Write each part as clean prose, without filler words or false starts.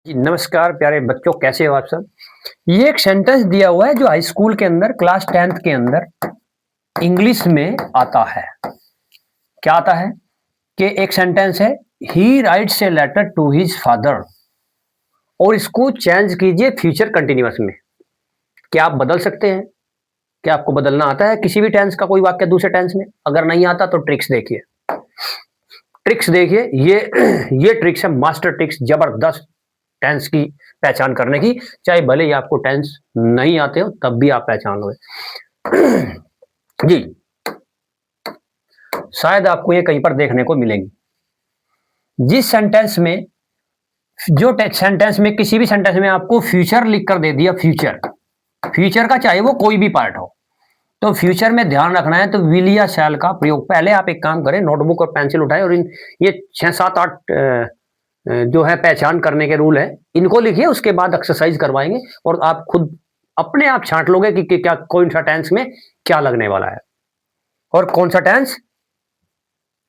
जी, नमस्कार प्यारे बच्चों, कैसे हो आप सब। ये एक सेंटेंस दिया हुआ है जो हाई स्कूल के अंदर क्लास 10th के अंदर इंग्लिश में आता है। क्या आता है कि एक सेंटेंस है, he writes a letter to his father, और इसको चेंज कीजिए फ्यूचर कंटिन्यूअस में। क्या आप बदल सकते हैं? क्या आपको बदलना आता है किसी भी टेंस का कोई वाक्य दूसरे टेंस में? अगर नहीं आता तो ट्रिक्स देखिए। ट्रिक्स देखिए, ये ट्रिक्स है, मास्टर ट्रिक्स, जबरदस्त टेंस की पहचान करने की। चाहे भले ही आपको टेंस नहीं आते हो तब भी आप पहचान लोगे। जी, शायद आपको ये कहीं पर देखने को मिलेंगी। जिस सेंटेंस में जो सेंटेंस में किसी भी सेंटेंस में आपको फ्यूचर लिख कर दे दिया, फ्यूचर फ्यूचर का चाहे वो कोई भी पार्ट हो, तो फ्यूचर में ध्यान रखना है तो विल या शैल का प्रयोग। पहले आप एक काम करें, नोटबुक और पेंसिल उठाएं और इन ये 6 7 8 जो है पहचान करने के रूल है, इनको लिखिए। उसके बाद एक्सरसाइज करवाएंगे और आप खुद अपने आप छांट लोगे कि क्या कौन सा टेंस में क्या लगने वाला है और कौन सा टेंस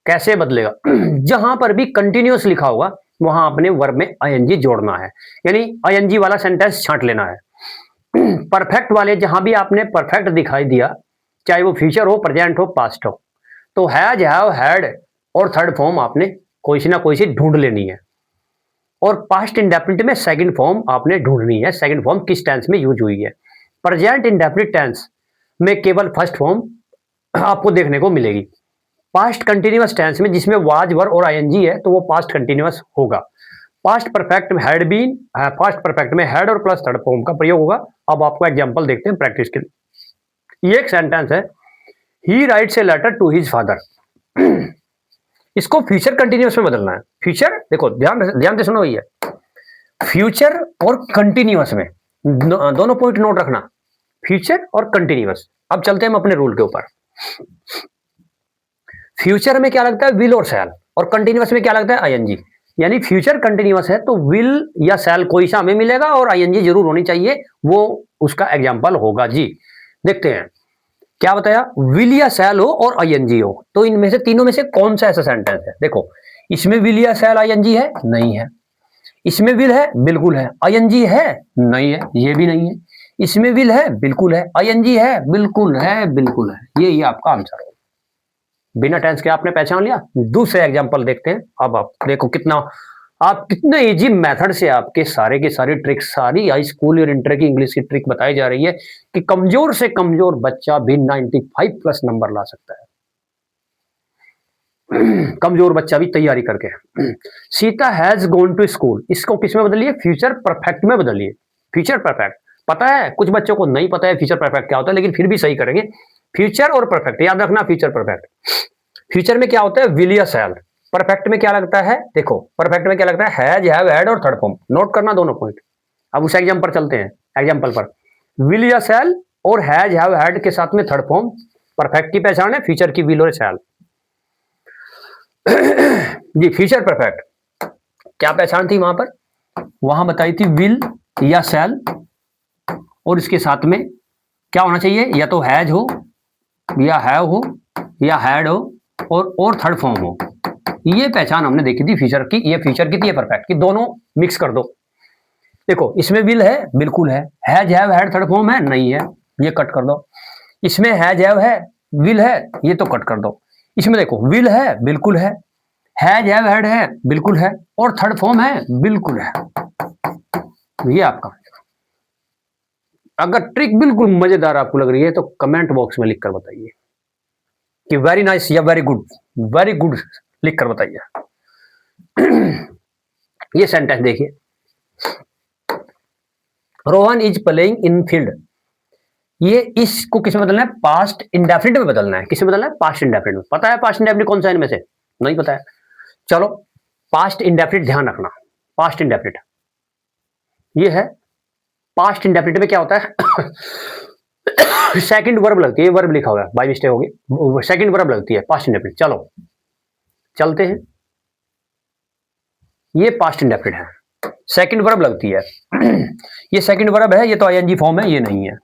कैसे बदलेगा। जहां पर भी कंटिन्यूअस लिखा होगा वहां अपने वर्ब में आईएनजी जोड़ना है, यानी आईएनजी वाला सेंटेंस छांट लेना है। परफेक्ट वाले जहां भी आपने परफेक्ट दिखाई दिया, चाहे वो फ्यूचर हो, प्रेजेंट हो, पास्ट हो, तो हैज, हैव, हैड और थर्ड फॉर्म आपने कोई सी ना कोई सी ढूंढ लेनी है। और पास्ट इंडेफिनिट में सेकंड फॉर्म आपने ढूंढनी है, सेकंड फॉर्म किस टेंस में यूज हुई है। प्रेजेंट इंडेफिनिट टेंस में केवल फर्स्ट फॉर्म आपको देखने को मिलेगी। पास्ट कंटिन्यूअस टेंस में जिसमें वाज, वर और आईएनजी है तो वो पास्ट कंटिन्यूअस होगा। पास्ट परफेक्ट में हैड बीन, पास्ट परफेक्ट में हैड और प्लस थर्ड फॉर्म का प्रयोग होगा। अब आपको एग्जांपल देखते हैं प्रैक्टिस के लिए। ये एक सेंटेंस है, he writes a letter to his father. इसको फ्यूचर कंटिन्यूअस में बदलना है। फ्यूचर देखो, ध्यान से सुनो, ये फ्यूचर और कंटिन्यूअस में दोनों पॉइंट नोट रखना, फ्यूचर और कंटिन्यूअस। अब चलते हैं हम अपने रूल के ऊपर। फ्यूचर में क्या लगता है, विल और शैल, और कंटिन्यूअस में क्या लगता है, आईएनजी। यानी फ्यूचर कंटिन्यूअस है तो विल या शैल कोई सा हमें मिलेगा और आईएनजी जरूर होनी चाहिए, वो उसका एग्जांपल होगा। जी देखते हैं क्या बताया, विल या शैल हो और आईएनजी हो, तो इनमें से तीनों में से कौन सा ऐसा सेंटेंस है। देखो, इसमें विल या शैल आईएनजी है, नहीं है। इसमें विल है, बिल्कुल है। आईएनजी है, नहीं है, ये भी नहीं है। इसमें विल है, बिल्कुल है। आईएनजी है, बिल्कुल है, बिल्कुल है। ये आपका आंसर है। बिना टेंस के आपने पहचान लिया। दूसरे एग्जांपल देखते हैं। अब आप देखो कितने इजी मेथड से आपके सारे के सारे ट्रिक्स, सारी हाई स्कूल और इंटर की इंग्लिश की ट्रिक बताई जा रही है कि कमजोर से कमजोर बच्चा भी 95 प्लस नंबर ला सकता है। कमजोर बच्चा भी तैयारी करके। Sita has gone to school, इसको किस में बदलिए, फ्यूचर परफेक्ट में बदलिए। फ्यूचर परफेक्ट पता है, कुछ बच्चों को नहीं पता है फ्यूचर परफेक्ट क्या होता है, लेकिन फिर भी सही करेंगे। फ्यूचर और परफेक्ट याद रखना, फ्यूचर परफेक्ट। फ्यूचर में क्या होता है, विल या शैल। परफेक्ट में क्या लगता है, देखो परफेक्ट में क्या लगता है, हैज, हैव, हैड और थर्ड फॉर्म। नोट करना दोनों पॉइंट। अब उस एग्जाम्पल पर चलते हैं, एग्जाम्पल पर। विल या शैल और हैज, हैव, हैड के साथ में थर्ड फॉर्म। परफेक्ट की पहचान है, फ्यूचर की विल और शैल। जी, फ्यूचर परफेक्ट क्या पहचान थी वहां पर, वहां बताई थी विल या शैल, और इसके साथ में क्या होना चाहिए, या तो हैज हो या हैव हो या हैड हो और थर्ड फॉर्म हो। ये पहचान हमने देखी थी फ्यूचर की, ये फ्यूचर की थी, ये परफेक्ट की, दोनों मिक्स कर दो। देखो, इसमें विल है, बिल्कुल है। Has, have, had third form है, नहीं है, ये कट कर दो। इसमें हैज, हैव है, विल है, ये तो कट कर दो। इसमें देखो, विल है, बिल्कुल है। हैज, हैव, हैड है, बिल्कुल है, और थर्ड फॉर्म है, बिल्कुल है। ये आपका। अगर ट्रिक बिल्कुल मजेदार आपको लग रही है तो कमेंट बॉक्स में लिखकर बताइए कि वेरी नाइस या वेरी गुड। वेरी गुड लिखकर बताइए। ये सेंटेंस देखिए, Rohan is playing in field. ये इसको किस में बदलना है, पास्ट इंडेफिनिट में बदलना है। किस में बदलना है, पास्ट इंडेफिनिट में। पता है पास्ट इंडेफिनिट कौन सा इनमें से, नहीं पता है, चलो पास्ट इंडेफिनिट ध्यान रखना। पास्ट इंडेफिनिट ये है। पास्ट इंडेफिनिट में क्या होता है, सेकंड वर्ब लगती है, वर्ब लिखा हुआ है, बाय मिस्टेक होगी, सेकंड वर्ब लगती है पास्ट इंडेफिनिट। चलो चलते हैं, ये पास्ट इंडेफिनिट है, सेकंड वर्ब लगती है। ये सेकंड वर्ब है, ये तो आईएनजी फॉर्म है, ये नहीं है।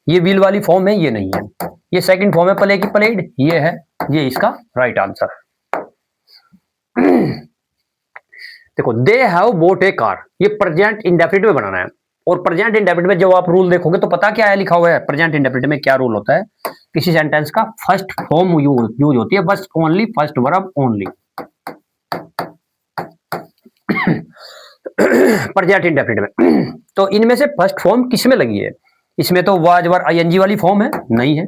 ये विल वाली फॉर्म है, ये नहीं है। ये सेकंड फॉर्म है, प्ले की प्लेड, ये है। ये इसका राइट आंसर। देखो they have boat A car, ये प्रेजेंट इंडेफिनिट में बनाना है। और प्रेजेंट इंडेफिनिट में जब आप रूल देखोगे तो पता क्या है लिखा हुआ है, प्रेजेंट इंडेफिनिट में क्या रूल होता है, किसी सेंटेंस का फर्स्ट फॉर्म यूज होती है, बस only first verb only. Present indefinite में तो इनमें से फर्स्ट फॉर्म किसमें लगी है, इसमें तो वाज वर आईएनजी वाली फॉर्म है, नहीं है।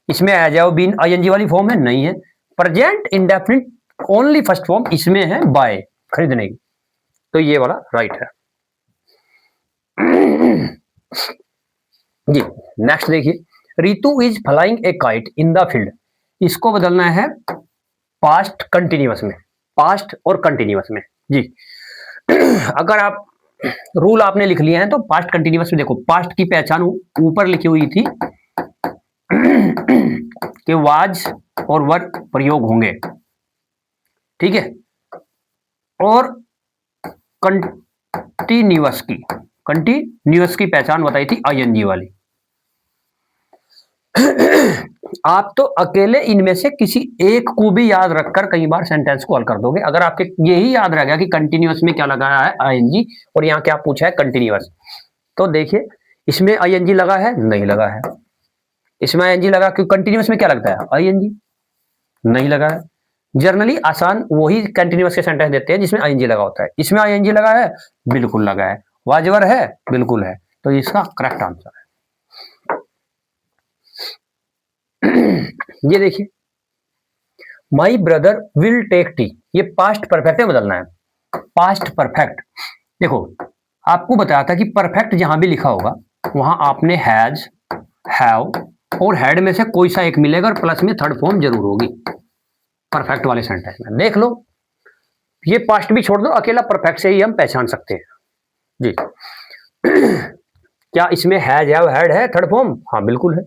इसमें हैज हैव बीन आईएनजी वाली फॉर्म है, नहीं है। Present indefinite only first form इसमें है बाय, खरीदने की, तो ये वाला राइट है। जी नेक्स्ट देखिए, Ritu is flying A kite in the field, इसको बदलना है पास्ट कंटिन्यूअस में, पास्ट और कंटिन्यूअस में। जी अगर आप रूल आपने लिख लिए हैं तो पास्ट कंटिन्यूअस में देखो, पास्ट की पहचान ऊपर लिखी हुई थी कि वाज और वर प्रयोग होंगे, ठीक है। और कंटिन्यूअस की पहचान बताई थी आईएनजी वाली। आप तो अकेले इनमें से किसी एक को भी याद रखकर कई बार सेंटेंस को हल कर दोगे, अगर आपके यही याद रह गया कि कंटिन्यूअस में क्या लगाया है आईएनजी, और यहाँ क्या पूछा है कंटिन्यूअस, तो देखिए इसमें आईएनजी लगा है, नहीं लगा है। इसमें आईएनजी लगा, क्योंकि कंटिन्यूअस में क्या लगता है आईएनजी, नहीं लगा है। जनरली आसान वही कंटिन्यूअस के सेंटेंस देते हैं जिसमें आईएनजी लगा होता है। इसमें आईएनजी लगा है, बिल्कुल लगा है। वाजवर है, बिल्कुल है, तो इसका करेक्ट आंसर है। ये देखिए, my brother will take tea, ये पास्ट परफेक्ट में बदलना है, पास्ट परफेक्ट। देखो आपको बताया था कि परफेक्ट जहां भी लिखा होगा वहां आपने हैज, हैव और हैड में से कोई सा एक मिलेगा और प्लस में थर्ड फॉर्म जरूर होगी परफेक्ट वाले सेंटेंस में। देख लो, ये पास्ट भी छोड़ दो, अकेला परफेक्ट से ही हम पहचान सकते हैं। जी क्या इसमें हैज, हैव, हैड है थर्ड फॉर्म? हाँ बिल्कुल है,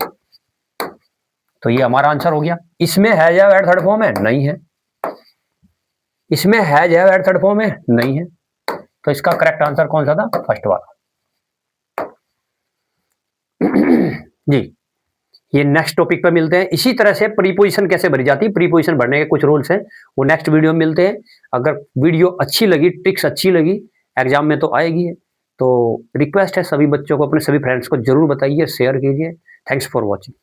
तो ये हमारा आंसर हो गया। इसमें has, have, had third form है? नहीं है। इसमें has, have, had third form है? नहीं है। तो इसका करेक्ट आंसर कौन सा था? फर्स्ट वाला। जी ये नेक्स्ट टॉपिक पे मिलते हैं। इसी तरह से प्रीपोजिशन कैसे भरी जाती है, प्रीपोजिशन भरने के कुछ रूल्स हैं, वो नेक्स्ट वीडियो में मिलते हैं। अगर वीडियो अच्छी लगी, ट्रिक्स अच्छी लगी, एग्जाम में तो आएगी, तो रिक्वेस्ट है सभी बच्चों को, अपने सभी फ्रेंड्स को जरूर बताइए, शेयर कीजिए। Thanks for watching.